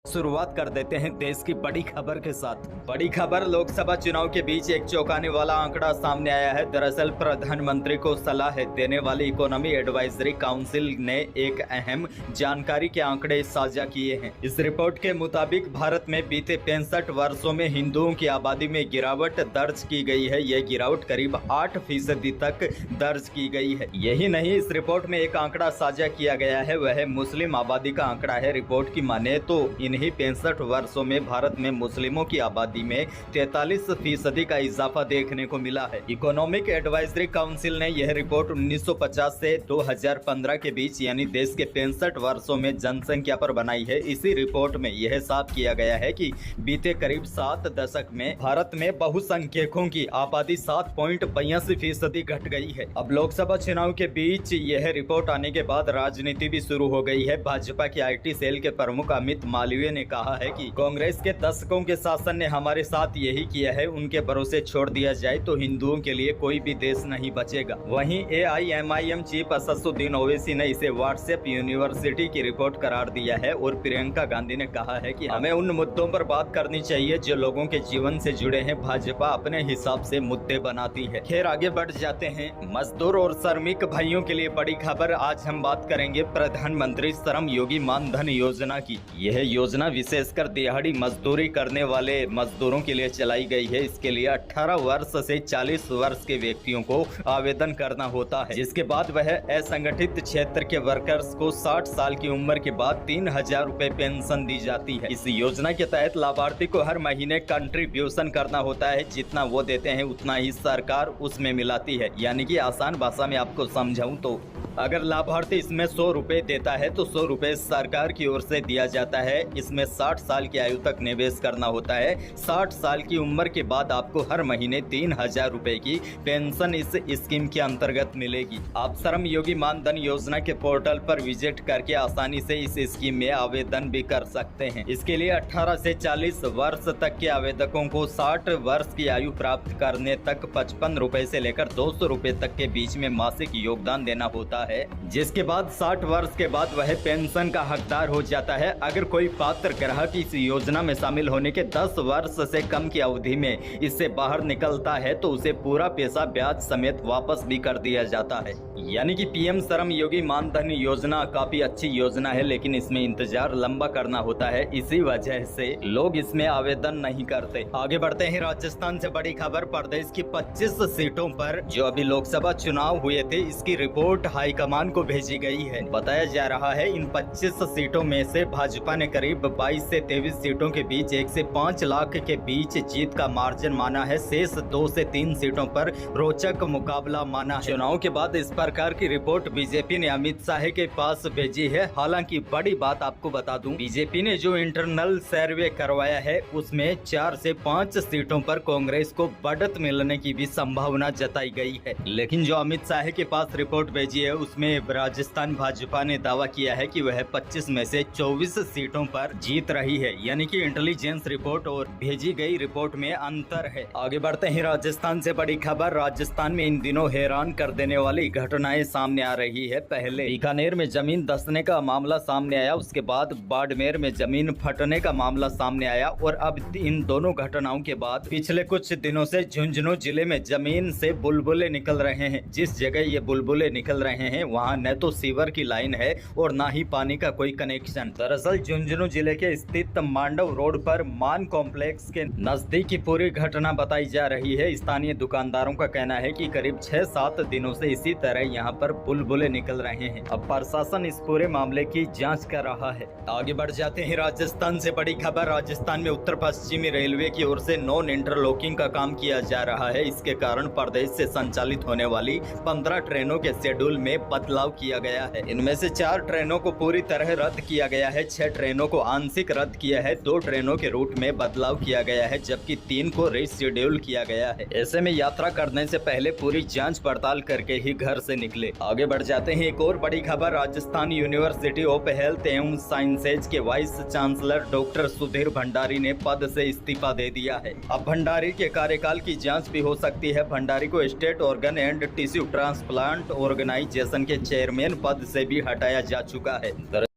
शुरुआत कर देते हैं देश की बड़ी खबर के साथ। बड़ी खबर, लोकसभा चुनाव के बीच एक चौंकाने वाला आंकड़ा सामने आया है। दरअसल प्रधानमंत्री को सलाह देने वाली इकोनॉमी एडवाइजरी काउंसिल ने एक अहम जानकारी के आंकड़े साझा किए हैं। इस रिपोर्ट के मुताबिक भारत में बीते 65 वर्षों में हिंदुओं की आबादी में गिरावट दर्ज की गई है। यह गिरावट करीब 8% तक दर्ज की गई है। यही नहीं, इस रिपोर्ट में एक आंकड़ा साझा किया गया है, वह मुस्लिम आबादी का आंकड़ा है। रिपोर्ट की माने तो इन्हीं 65 वर्षों में भारत में मुस्लिमों की आबादी में 43% का इजाफा देखने को मिला है। इकोनॉमिक एडवाइजरी काउंसिल ने यह रिपोर्ट 1950 से 2015 के बीच यानी देश के 65 वर्षों में जनसंख्या पर बनाई है। इसी रिपोर्ट में यह साफ किया गया है कि बीते करीब 7 दशक में भारत में बहुसंख्यकों की आबादी 7.82% घट गई है। अब लोकसभा चुनाव के बीच यह रिपोर्ट आने के बाद राजनीति भी शुरू हो गई है। भाजपा की IT सेल के प्रमुख अमित मालवीय ने कहा है कि कांग्रेस के दशकों के शासन ने हमारे साथ यही किया है, उनके भरोसे छोड़ दिया जाए तो हिंदुओं के लिए कोई भी देश नहीं बचेगा। वहीं AIMIM चीफ असदुद्दीन ओवैसी ने इसे व्हाट्सएप यूनिवर्सिटी की रिपोर्ट करार दिया है और प्रियंका गांधी ने कहा है कि हमें उन मुद्दों पर बात करनी चाहिए जो लोगों के जीवन से जुड़े हैं। भाजपा अपने हिसाब से मुद्दे बनाती है। खैर, आगे बढ़ जाते हैं। मजदूर और श्रमिक भाइयों के लिए बड़ी खबर। आज हम बात करेंगे प्रधानमंत्री श्रम योगी मानधन योजना की। यह योजना विशेषकर दिहाड़ी मजदूरी करने वाले मजदूरों के लिए चलाई गई है। इसके लिए 18 वर्ष से 40 वर्ष के व्यक्तियों को आवेदन करना होता है, जिसके बाद वह असंगठित क्षेत्र के वर्कर्स को 60 साल की उम्र के बाद 3000 रुपए पेंशन दी जाती है। इस योजना के तहत लाभार्थी को हर महीने कंट्रीब्यूशन करना होता है। जितना वो देते हैं उतना ही सरकार उसमें मिलाती है। यानी कि आसान भाषा में आपको समझाऊं तो अगर लाभार्थी इसमें 100 रुपए देता है तो 100 रुपए सरकार की ओर से दिया जाता है। इसमें 60 साल की आयु तक निवेश करना होता है। 60 साल की उम्र के बाद आपको हर महीने 3000 रुपए की पेंशन इस स्कीम के अंतर्गत मिलेगी। आप श्रम योगी मानधन योजना के पोर्टल पर विजिट करके आसानी से इस स्कीम में आवेदन भी कर सकते हैं। इसके लिए 18 से 40 वर्ष तक के आवेदकों को 60 वर्ष की आयु प्राप्त करने तक 55 रुपए से लेकर 200 रुपए तक के बीच में मासिक योगदान देना होता है, जिसके बाद 60 वर्ष के बाद वह पेंशन का हकदार हो जाता है। अगर कोई पात्र ग्राहक इस योजना में शामिल होने के 10 वर्ष से कम की अवधि में इससे बाहर निकलता है तो उसे पूरा पैसा ब्याज समेत वापस भी कर दिया जाता है। यानी कि PM श्रम योगी मानधन योजना काफी अच्छी योजना है, लेकिन इसमें इंतजार लंबा करना होता है। इसी वजह से लोग इसमें आवेदन नहीं करते। आगे बढ़ते हैं। राजस्थान से बड़ी खबर। प्रदेश की 25 सीटों पर जो अभी लोकसभा चुनाव हुए थे, इसकी रिपोर्ट हाईकमान को भेजी गई है। बताया जा रहा है इन 25 सीटों में से भाजपा ने करीब 22 से 23 सीटों के बीच 1 से 5 लाख के बीच जीत का मार्जिन माना है। शेष 2 से 3 सीटों पर रोचक मुकाबला माना है। चुनाव के बाद इस प्रकार की रिपोर्ट बीजेपी ने अमित शाह के पास भेजी है। हालांकि बड़ी बात आपको बता दूं, बीजेपी ने जो इंटरनल सर्वे करवाया है उसमें 4 से 5 सीटों पर कांग्रेस को बढ़त मिलने की भी संभावना जताई गई है। लेकिन जो अमित शाह के पास रिपोर्ट भेजी है उसमें राजस्थान भाजपा ने दावा किया है कि वह 25 में से 24 सीटों पर जीत रही है। यानी कि इंटेलिजेंस रिपोर्ट और भेजी गई रिपोर्ट में अंतर है। आगे बढ़ते हैं। राजस्थान से बड़ी खबर। राजस्थान में इन दिनों हैरान कर देने वाली घटनाएं सामने आ रही है। पहले बीकानेर में जमीन धंसने का मामला सामने आया, उसके बाद बाड़मेर में जमीन फटने का मामला सामने आया और अब इन दोनों घटनाओं के बाद पिछले कुछ दिनों से झुंझुनू जिले में जमीन से बुलबुले निकल रहे हैं। जिस जगह ये बुलबुले निकल रहे हैं वहाँ न तो सीवर की लाइन है और न ही पानी का कोई कनेक्शन। दरअसल झुंझुनू जिले के स्थित मांडव रोड पर मान कॉम्प्लेक्स के नजदीक की पूरी घटना बताई जा रही है। स्थानीय दुकानदारों का कहना है कि करीब 6-7 दिनों से इसी तरह यहाँ पर बुलबुले निकल रहे हैं। अब प्रशासन इस पूरे मामले की जांच कर रहा है। आगे बढ़ जाते हैं। राजस्थान से बड़ी खबर। राजस्थान में उत्तर पश्चिमी रेलवे की ओर से नॉन इंटरलॉकिंग का काम किया जा रहा है। इसके कारण प्रदेश से संचालित होने वाली 15 ट्रेनों के शेड्यूल में बदलाव किया गया है। इनमें से 4 ट्रेनों को पूरी तरह रद्द किया गया है, 6 ट्रेनों को आंशिक रद्द किया है, 2 ट्रेनों के रूट में बदलाव किया गया है, जबकि 3 को रीशेड्यूल किया गया है। ऐसे में यात्रा करने से पहले पूरी जांच पड़ताल करके ही घर से निकले। आगे बढ़ जाते हैं। एक और बड़ी खबर। राजस्थान यूनिवर्सिटी ऑफ हेल्थ एवं साइंसेज के vice chancellor doctor Sudhir Bhandari ने पद से इस्तीफा दे दिया है। अब भंडारी के कार्यकाल की जांच भी हो सकती है। भंडारी को state organ and tissue transplant organisation के चेयरमैन पद से भी हटाया जा चुका है।